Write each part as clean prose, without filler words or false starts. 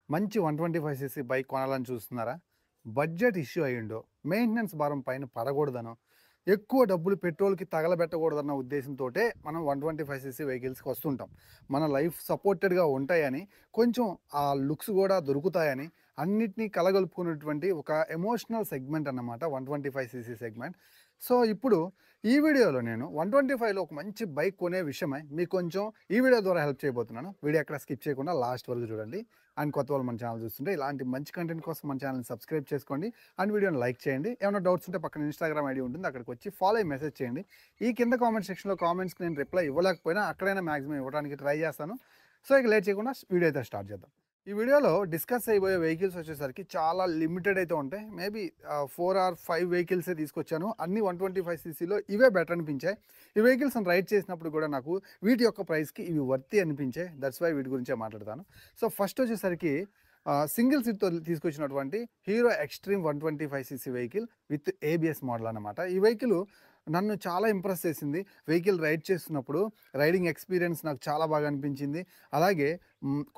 మంచి 125 CC bike కొనాలని చూస్తున్నారా? బడ్జెట్ ఇష్యూ అయ్యుండో, మెయింటెనెన్స్ భారం పైన పడకూడదనో, ఎక్కువ డబ్బులు పెట్రోల్‌కి తగలబెట్టకూడదన్న ఉద్దేశంతోటే మనం 125 సీసీ వెహికల్స్‌కి వస్తుంటాం. మన లైఫ్ సపోర్టెడ్‌గా ఉంటాయని, కొంచెం ఆ లుక్స్ గూడా దొరుకుతాయని, అన్నిటిని కలగలుపుకున్నటువంటి ఒక ఎమోషనల్ సెగ్మెంట్ అన్నమాట 125 సీసీ సెగ్మెంట్. సో, ఇప్పుడు ఈ వీడియోలో నేను 125లో ఒక మంచి బైక్ కొనే విషయమై మీకు కొంచెం ఈ వీడియో ద్వారా హెల్ప్ చేయబోతున్నాను. వీడియో ఎక్కడ స్కిప్ చేయకుండా లాస్ట్ వరకు చూడండి. అండ్ కొత్త వాళ్ళు మన ఛానల్ చూస్తుంటే ఇలాంటి మంచి కంటెంట్ కోసం మన ఛానల్‌ని సబ్స్క్రైబ్ చేసుకోండి. అండ్ వీడియోని లైక్ చేయండి. ఏమైనా డౌట్స్ ఉంటే పక్కన ఇన్‌స్టాగ్రామ్ ఐడీ ఉంటుంది. అక్కడికి వచ్చి ఫాలో అయ్యి మెసేజ్ చేయండి. ఈ కింద కామెంట్ సెక్షన్‌లో కామెంట్స్‌కి నేను రిప్లై ఇవ్వలేకపోయినా అక్కడైనా మాక్సిమం ఇవ్వడానికి ట్రై చేస్తాను. సో, ఇక లేట్ చేయకుండా వీడియో అయితే స్టార్ట్ చేద్దాం. ఈ వీడియోలో డిస్కస్ అయిపోయే వెహికల్స్ వచ్చేసరికి చాలా లిమిటెడ్ అయితే ఉంటాయి. మేబీ 4 ఆర్ 5 వెహికల్సే తీసుకొచ్చాను. అన్నీ 125 సీసీలో ఇవే బెటర్ అనిపించాయి. ఈ వెహికల్స్‌ని రైడ్ చేసినప్పుడు కూడా నాకు వీటి యొక్క ప్రైస్‌కి ఇవి వర్తీ అనిపించాయి. దట్స్ వై వీటి గురించే మాట్లాడతాను. సో, ఫస్ట్ వచ్చేసరికి సింగిల్ సీట్‌తో తీసుకొచ్చినటువంటి hero Xtreme 125 CC vehicle with ABS model అన్నమాట. ఈ వెహికల్ నన్ను చాలా ఇంప్రెస్ చేసింది. వెహికల్ రైడ్ చేస్తున్నప్పుడు రైడింగ్ ఎక్స్‌పీరియన్స్ నాకు చాలా బాగా అనిపించింది. అలాగే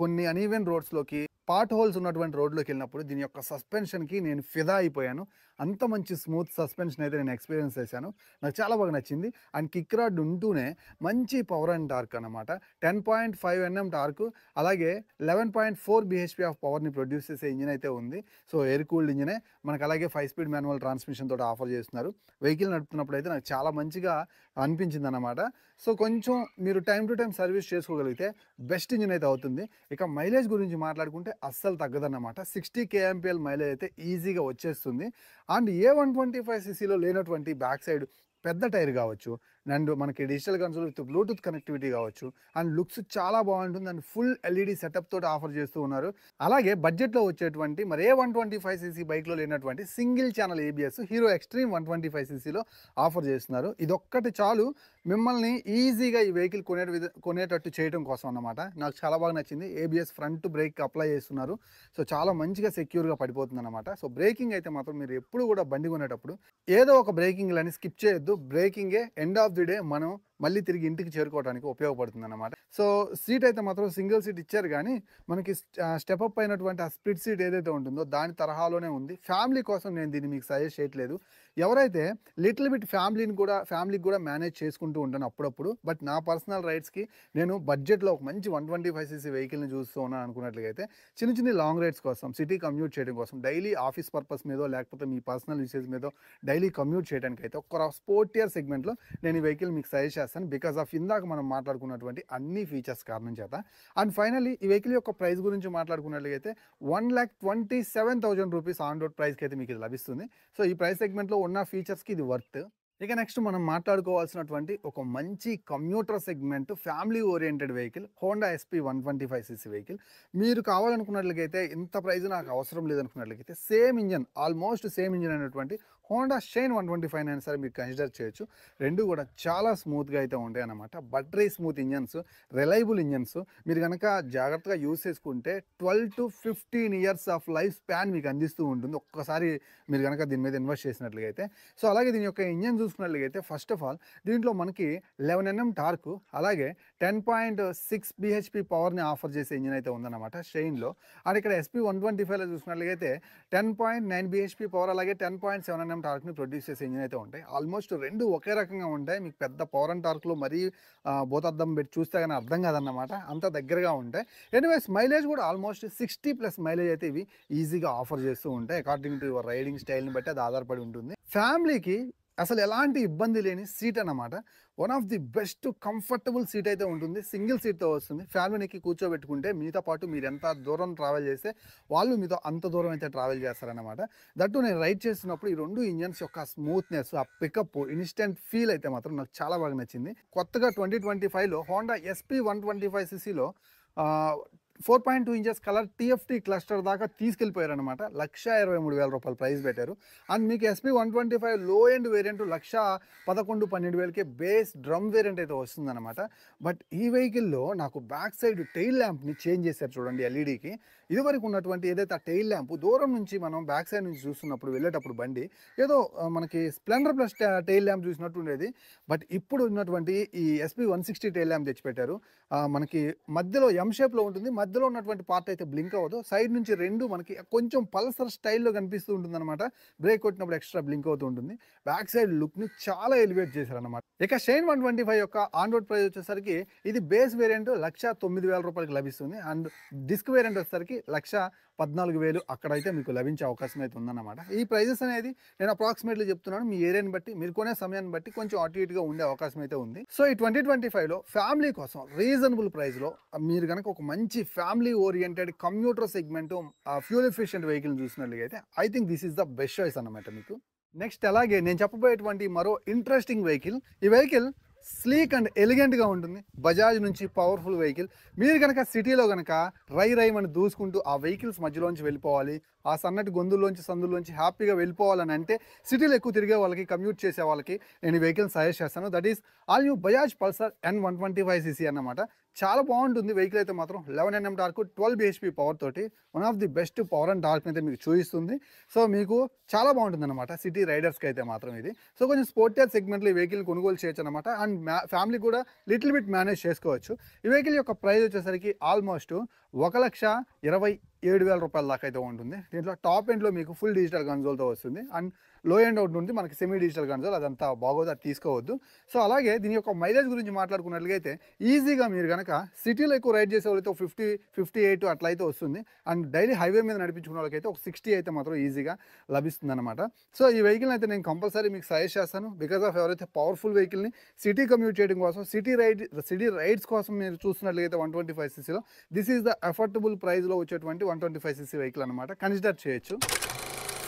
కొన్ని అనీవెన్ రోడ్స్‌లోకి, పాట్ హోల్స్ ఉన్నటువంటి రోడ్‌లోకెళ్ళినప్పుడు దీని యొక్క సస్పెన్షన్‌కి నేను ఫిదా అయిపోయాను. అంత మంచి స్మూత్ సస్పెన్షన్ అయితే నేను ఎక్స్‌పీరియన్స్ చేశాను. నాకు చాలా బాగా నచ్చింది. అండ్ కిక్ రాడ్ ఉంటూనే మంచి పవర్ అండ్ టార్క్ అన్నమాట. 10.5 ఎన్ఎం టార్క్, అలాగే 11.4 బీహెచ్‌పీ ఆఫ్ పవర్‌ని ప్రొడ్యూస్ చేసే ఇంజిన్ అయితే ఉంది. సో, ఎయిర్ కూల్డ్ ఇంజినే. మనకు అలాగే 5 స్పీడ్ మాన్యువల్ ట్రాన్స్మిషన్ తోటి ఆఫర్ చేస్తున్నారు. వెహికల్ నడుపుతున్నప్పుడు అయితే నాకు చాలా మంచిగా అనిపించిందన్నమాట. సో, కొంచెం మీరు టైమ్ టు టైమ్ సర్వీస్ చేసుకోగలిగితే బెస్ట్ ఇంజిన్ అయితే అవుతుంది. ఇక మైలేజ్ గురించి మాట్లాడుకుంటే అస్సలు తగ్గదన్నమాట. 60 కేఎంపీఎల్ మైలేజ్ అయితే ఈజీగా వచ్చేస్తుంది. అండ్ ఏ 125 సీసీలో లేనటువంటి బ్యాక్ సైడ్ పెద్ద టైర్ కావచ్చు, అండ్ మనకి digital console with Bluetooth connectivity కావచ్చు, అండ్ లుక్స్ చాలా బాగుంటుంది. అండ్ ఫుల్ ఎల్ఈడి సెటప్ తోటి ఆఫర్ చేస్తూ ఉన్నారు. అలాగే బడ్జెట్లో వచ్చేటువంటి మరి ఏ 125 సీసీ బైక్లో లేనటువంటి single channel ABS Hero Xtreme 125 సీసీలో ఆఫర్ చేస్తున్నారు. ఇదొక్కటి చాలు మిమ్మల్ని ఈజీగా ఈ వెహికల్ కొనేటట్టు చేయడం కోసం అన్నమాట. నాకు చాలా బాగా నచ్చింది. ఏబిఎస్ ఫ్రంట్ బ్రేక్ అప్లై చేస్తున్నారు. సో, చాలా మంచిగా సెక్యూర్‌గా పడిపోతుంది అన్నమాట. సో, బ్రేకింగ్ అయితే మాత్రం మీరు ఎప్పుడు కూడా బండి కొనేటప్పుడు ఏదో ఒక బ్రేకింగ్‌లని స్కిప్ చేయొద్దు. బ్రేకింగే ఎండ్ ఆఫ్ ది డే మనం మళ్ళీ తిరిగి ఇంటికి చేరుకోవడానికి ఉపయోగపడుతుందన్నమాట. సో, సీట్ అయితే మాత్రం సింగిల్ సీట్ ఇచ్చారు గానీ, మనకి స్టెప్ అప్ అయినటువంటి ఆ స్ప్లిట్ సీట్ ఏదైతే ఉంటుందో దాని తరహాలోనే ఉంది. ఫ్యామిలీ కోసం నేను దీన్ని మీకు సజెస్ట్ చేయట్లేదు. ఎవరైతే లిటిల్ బిట్ ఫ్యామిలీకి కూడా మేనేజ్ చేసుకుంటూ ఉంటాను అప్పుడప్పుడు. బట్ నా పర్సనల్ రైడ్స్‌కి నేను బడ్జెట్‌లో ఒక మంచి 125 సీసీ వెహికల్‌ని చూస్తూ ఉన్నాను అనుకున్నట్లయితే, చిన్న చిన్న లాంగ్ రైడ్స్ కోసం, సిటీ కమ్యూట్ చేయడం కోసం, డైలీ ఆఫీస్ పర్పస్ మీదో లేకపోతే మీ పర్సనల్ యూసేజ్ మీదో డైలీ కమ్యూట్ చేయడానికైతే ఒక స్పోర్టియర్ సెగ్మెంట్‌లో నేను ఈ వెహికల్ మీకు సజెస్ట్ చేస్తాను. బికాస్ ఆఫ్ ఇందాక మనం మాట్లాడుకున్నటువంటి అన్ని ఫీచర్స్ కారణం చేత. అండ్ ఫైనల్లీ ఈ వెహికల్ యొక్క ప్రైస్ గురించి మాట్లాడుకున్నట్లయితే 1,27,000 రూపీస్ ఆన్ రోడ్ ప్రైస్‌కి అయితే మీకు ఇది లభిస్తుంది. సో, ఈ ప్రైస్ సెగ్మెంట్‌లో ఉన్న ఫీచర్స్‌కి ఇది వర్త్. ఇక నెక్స్ట్ మనం మాట్లాడుకోవాల్సినటువంటి ఒక మంచి commuter segment family oriented vehicle Honda SP 125 CC vehicle. మీరు కావాలనుకున్నట్లయితే ఇంత ప్రైస్ నాకు అవసరం లేదనుకున్నట్లయితే same engine, almost same engine అయినటువంటి హోండా షైన్ 125 అయినా సరే మీరు కన్సిడర్ చేయొచ్చు. రెండు కూడా చాలా స్మూత్గా అయితే ఉంటాయి అన్నమాట. Buttery smooth engines, reliable engines. మీరు కనుక జాగ్రత్తగా యూస్ చేసుకుంటే 12-15 ఇయర్స్ ఆఫ్ లైఫ్ స్పాన్ మీకు అందిస్తూ ఉంటుంది ఒక్కసారి మీరు కనుక దీని మీద ఇన్వెస్ట్ చేసినట్లయితే. సో, అలాగే దీని యొక్క ఇంజన్ చూసుకున్నట్లయితే ఫస్ట్ ఆఫ్ ఆల్ దీంట్లో మనకి 11 ఎన్ఎం టార్క్, అలాగే 10.6 బీహెచ్‌పీ పవర్‌ని ఆఫర్ చేసే ఇంజిన్ అయితే ఉందన్నమాట షైన్‌లో. అండ్ ఇక్కడ ఎస్పీ 125లో చూసుకున్నట్లయితే 10.9 బీహెచ్‌పీ పవర్, అలాగే 10.7 ఎన్ఎం టార్క్‌ని ప్రొడ్యూస్ చేసే ఇంజిన్ అయితే ఉంటాయి. ఆల్మోస్ట్ రెండు ఒకే రకంగా ఉంటాయి. మీకు పెద్ద పవర్ అండ్ టార్క్‌లో మరీ భూతద్దం పెట్టి చూస్తే కానీ అర్థం కాదన్నమాట. అంత దగ్గరగా ఉంటాయి. ఎనీవేస్ మైలేజ్ కూడా ఆల్మోస్ట్ 60+ మైలేజ్ అయితే ఇవి ఈజీగా ఆఫర్ చేస్తూ ఉంటాయి. అకార్డింగ్ టు యువర్ రైడింగ్ స్టైల్‌ని బట్టి అది ఆధారపడి ఉంటుంది. ఫ్యామిలీకి అసలు ఎలాంటి ఇబ్బంది లేని సీట్ అన్నమాట. One of the best comfortable seat అయితే ఉంటుంది. సింగిల్ సీట్‌తో వస్తుంది. ఫ్యామిలీకి కూర్చోబెట్టుకుంటే మీతో పాటు మీరు ఎంత దూరం ట్రావెల్ చేస్తే వాళ్ళు మీతో అంత దూరం అయితే ట్రావెల్ చేస్తారన్నమాట. దట్టు నేను రైడ్ చేస్తున్నప్పుడు ఈ రెండు ఇంజన్స్ యొక్క స్మూత్‌నెస్, ఆ పికప్, ఇన్‌స్టంట్ ఫీల్ అయితే మాత్రం నాకు చాలా బాగా నచ్చింది. కొత్తగా 2025లో హోండా ఎస్పీ 125 సీసీలో 4.2 ఇంచెస్ కలర్ టీఎఫ్టీ క్లస్టర్ దాకా తీసుకెళ్ళిపోయారనమాట. 1,23,000 రూపాయలు ప్రైస్ పెట్టారు. అండ్ మీకు ఎస్పీ 125 లో ఎండ్ వేరియంట్ 1,11,12,000కే బేస్ డ్రమ్ వేరియంట్ అయితే వస్తుందన్నమాట. బట్ ఈ వెహికల్లో నాకు బ్యాక్ సైడ్ టెయిల్ ల్యాంప్ని చేంజ్ చేశారు చూడండి ఎల్ఈడికి. ఇదివరకు ఉన్నటువంటి ఏదైతే ఆ టెయిల్ ల్యాంప్ దూరం నుంచి మనం బ్యాక్ సైడ్ నుంచి చూస్తున్నప్పుడు వెళ్ళేటప్పుడు బండి ఏదో మనకి స్ప్లెండర్ ప్లస్ టెయిల్ ల్యాంప్ చూసినట్టు ఉండేది. బట్ ఇప్పుడు ఉన్నటువంటి ఈ ఎస్పీ 160 టెయిల్ ల్యాంప్ తెచ్చిపెట్టారు. మనకి మధ్యలో ఎం షేప్లో ఉంటుంది. మధ్యలో ఉన్నటువంటి పార్ట్ అయితే బ్లింక్ అవ్వదు. సైడ్ నుంచి 2 మనకి కొంచెం పల్సర్ స్టైల్‌లో కనిపిస్తూ ఉంటుందనమాట. బ్రేక్ కొట్టినప్పుడు ఎక్స్‌ట్రా బ్లింక్ అవుతూ ఉంటుంది. బ్యాక్ సైడ్ లుక్‌ని చాలా ఎలివేట్ చేశారనమాట. ఇక షైన్ 125 యొక్క ఆన్ రోడ్ ప్రైస్ వచ్చేసరికి ఇది బేస్ వేరియంట్ రూ. 1,09,000 లభిస్తుంది. అండ్ డిస్క్ వేరియంట్ వచ్చేసరికి 1,14,000 అక్కడైతే మీకు లభించే అవకాశం అయితే ఉందన్నమాట. ఈ ప్రైజెస్ అనేది నేను అప్రాక్సిమేట్‌లీ చెప్తున్నాను. మీ ఏరియాని బట్టి, మీరు కొనే సమయాన్ని బట్టి కొంచెం అటు ఇటుగా ఉండే అవకాశం అయితే ఉంది. సో ఈ 2025లో ఫ్యామిలీ కోసం రీజనబుల్ ప్రైస్‌లో మీరు గనక ఒక మంచి family oriented commuter segment fuel efficient vehicle చూసినట్లయితే I think this is the best choice అన్నమాట మీకు. నెక్స్ట్ అలాగే నేను చెప్పబోయేటువంటి మరో ఇంట్రెస్టింగ్ వెహికల్. ఈ వెహికల్ స్లీక్ అండ్ ఎలిగెంట్గా ఉంటుంది. బజాజ్ నుంచి పవర్ఫుల్ వెహికల్. మీరు కనుక సిటీలో కనుక రైమని దూసుకుంటూ ఆ వెహికల్స్ మధ్యలోంచి వెళ్ళిపోవాలి, ఆ సన్నటి గొంతుల్లోంచి సందుల్లోంచి హ్యాపీగా వెళ్ళిపోవాలని అంటే సిటీలో ఎక్కువ తిరిగే వాళ్ళకి, కమ్యూట్ చేసే వాళ్ళకి నేను ఈ వెహికల్ సజెస్ట్ చేస్తాను. That is all new Bajaj Pulsar N125cc అన్నమాట. చాలా బాగుంటుంది వెహికల్ అయితే మాత్రం. 11 Nm టార్క్, 12 bhp పవర్ తోటి one of the best power and torque అయితే మీకు చూపిస్తుంది. సో మీకు చాలా బాగుంటుంది అనమాట సిటీ రైడర్స్కి అయితే మాత్రం ఇది. సో కొంచెం స్పోర్టియర్ సెగ్మెంట్లో ఈ వెహికల్ కొనుగోలు చేయొచ్చు అనమాట. అండ్ ఫ్యామిలీ కూడా లిటిల్ బిట్ మేనేజ్ చేసుకోవచ్చు. ఈ వెహికల్ యొక్క ప్రైస్ వచ్చేసరికి ఆల్మోస్ట్ రూ. 1,27,000 దాకా అయితే ఉంటుంది. దీంట్లో టాప్ ఎండ్లో మీకు ఫుల్ డిజిటల్ కన్సోల్తో వస్తుంది. అండ్ లో ఎండ్ అవుట్ ఉంది మనకి సెమీ డిజిటల్ కన్సోల్, అదంతా బాగోదు, అది తీసుకోవద్దు. సో అలాగే దీని యొక్క మైలేజ్ గురించి మాట్లాడుకున్నట్లయితే ఈజీగా మీరు కనుక సిటీలో ఎక్కువ రైడ్ చేసే వాళ్ళైతే 50-58 అట్లా అయితే వస్తుంది. అండ్ డైలీ హైవే మీద నడిపించుకున్న వాళ్ళకైతే ఒక 60 అయితే మాత్రం ఈజీగా లభిస్తుంది అనమాట. సో ఈ వెహికల్ అయితే నేను కంపల్సరీ మీకు సజెస్ట్ చేస్తాను. బికాస్ ఆఫ్ ఎవరైతే పవర్ఫుల్ వెహికల్ని సిటీ కమ్యూట్ చేయడం కోసం, సిటీ రైడ్స్ కోసం మీరు చూస్తున్నట్లయితే 125cc this is the affordable ప్రైస్లో వచ్చేటువంటి 125cc వెహికల్ అనమాట. కన్సిడర్ చేయొచ్చు.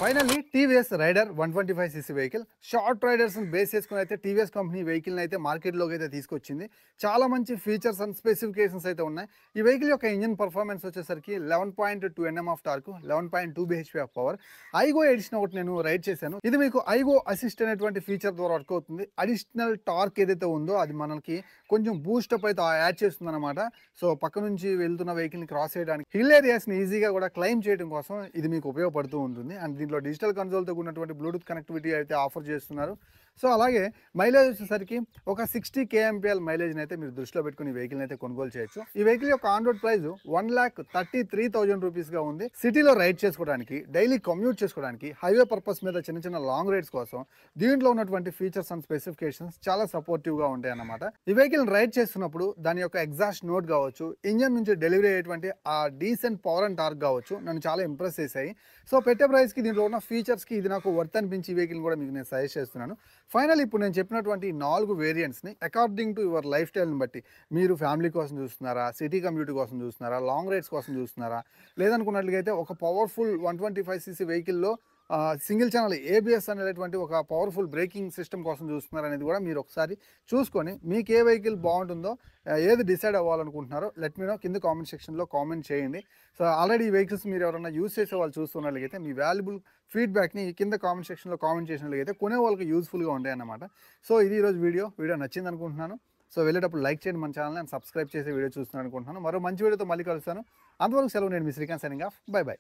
Finally TVS Raider 125cc vehicle. Short రైడర్స్ని బేస్ చేసుకుని అయితే టీవీఎస్ కంపెనీ వెహికల్ని అయితే మార్కెట్లోకి అయితే తీసుకొచ్చింది. చాలా మంచి ఫీచర్స్ అండ్ స్పెసిఫికేషన్స్ అయితే ఉన్నాయి. ఈ వెహికల్ యొక్క ఇంజిన్ పర్ఫార్మెన్స్ వచ్చేసరికి 11.2 Nm of torque, 11.2 bhp of power. IGo edition ఒకటి నేను రైడ్ చేశాను. ఇది మీకు ఐగో అసిస్ట్ అనేటువంటి ఫీచర్ ద్వారా వర్క్ అవుతుంది. అడిషనల్ టార్క్ ఏదైతే ఉందో అది మనకి కొంచెం బూస్టప్ అయితే యాడ్ చేస్తుంది అనమాట. సో పక్క నుంచి వెళ్తున్న వెహికల్ని క్రాస్ చేయడానికి, హిల్ ఏరియాస్ని ఈజీగా కూడా క్లైమ్ చేయడం కోసం ఇది మీకు ఉపయోగపడుతూ ఉంటుంది. అండ్ దీంట్లో డిజిటల్ కన్సోల్తో ఉన్నటువంటి బ్లూటూత్ కనెక్టివిటీ అయితే ఆఫర్ చేస్తున్నారు. సో అలాగే మైలేజ్ వచ్చేసరికి ఒక 60 kmpl మైలేజ్ని అయితే మీరు దృష్టిలో పెట్టుకుని ఈ వెహికల్ని అయితే కొనుగోలు చేయొచ్చు. ఈ వెహికల్ యొక్క ఆన్ రోడ్ ప్రైస్ 1,33,000 రూపీస్గా ఉంది. సిటీలో రైడ్ చేసుకోవడానికి, డైలీ కమ్యూట్ చేసుకోవడానికి, హైవే పర్పస్ మీద చిన్న చిన్న లాంగ్ రైడ్స్ కోసం దీంట్లో ఉన్నటువంటి ఫీచర్స్ అండ్ స్పెసిఫికేషన్స్ చాలా సపోర్టివ్గా ఉంటాయి అన్నమాట. ఈ వెహికల్ రైడ్ చేస్తున్నప్పుడు దాని యొక్క ఎగ్జాస్ట్ నోట్ కావచ్చు, ఇంజన్ నుంచి డెలివరీ అయ్యేటువంటి ఆ డీసెంట్ పవర్ అండ్ టార్క్ కావచ్చు, నన్ను చాలా ఇంప్రెస్ చేశాయి. సో పెట్టే ప్రైస్కి దీంట్లో ఉన్న ఫీచర్స్కి ఇది నాకు వర్త్ అనిపించి ఈ వెహికల్ కూడా మీకు నేను సజెస్ట్ చేస్తున్నాను. ఫైనల్ ఇప్పుడు నేను చెప్పినటువంటి 4 వేరియంట్స్ని అకార్డింగ్ టు యువర్ లైఫ్ స్టైల్ని బట్టి, మీరు ఫ్యామిలీ కోసం చూస్తున్నారా, సిటీ కమ్యూట్ కోసం చూస్తున్నారా, లాంగ్ రైడ్స్ కోసం చూస్తున్నారా, లేదనుకున్నట్లయితే ఒక పవర్ఫుల్ 125cc వెహికల్లో సింగిల్ ఛానల్ ఏబిఎస్ అనేటువంటి ఒక పవర్ఫుల్ బ్రేకింగ్ సిస్టమ్ కోసం చూస్తున్నారు అనేది కూడా మీరు ఒకసారి చూసుకొని మీకు ఏ వెహికల్ బాగుంటుందో, ఏది డిసైడ్ అవ్వాలనుకుంటున్నారో లెట్ మీ నో కింద కామెంట్ సెక్షన్లో కామెంట్ చేయండి. సో ఆల్రెడీ ఈ వెహికల్స్ మీరు ఎవరైనా యూజ్ చేసే వాళ్ళు చూస్తున్నట్లయితే మీ వాల్యుబుల్ ఫీడ్బ్యాక్ని కింద కామెంట్ సెక్షన్లో కామెంట్ చేసినట్లయితే కొనే వాళ్ళకి యూస్ఫుల్గా ఉంటాయి అన్నమాట. సో ఇది ఈరోజు వీడియో నచ్చింది అనుకుంటున్నాను. సో వెళ్ళేటప్పుడు లైక్ చేయండి మన ఛానల్ని, అండ్ సబ్స్క్రైబ్ చేసే వీడియో చూస్తున్నాను అనుకుంటున్నాను. మరో మంచి వీడియోతో మళ్ళీ కలుస్తాను. అంతవరకు సెలవు. నేను మీ Srikanth signing off. Bye by.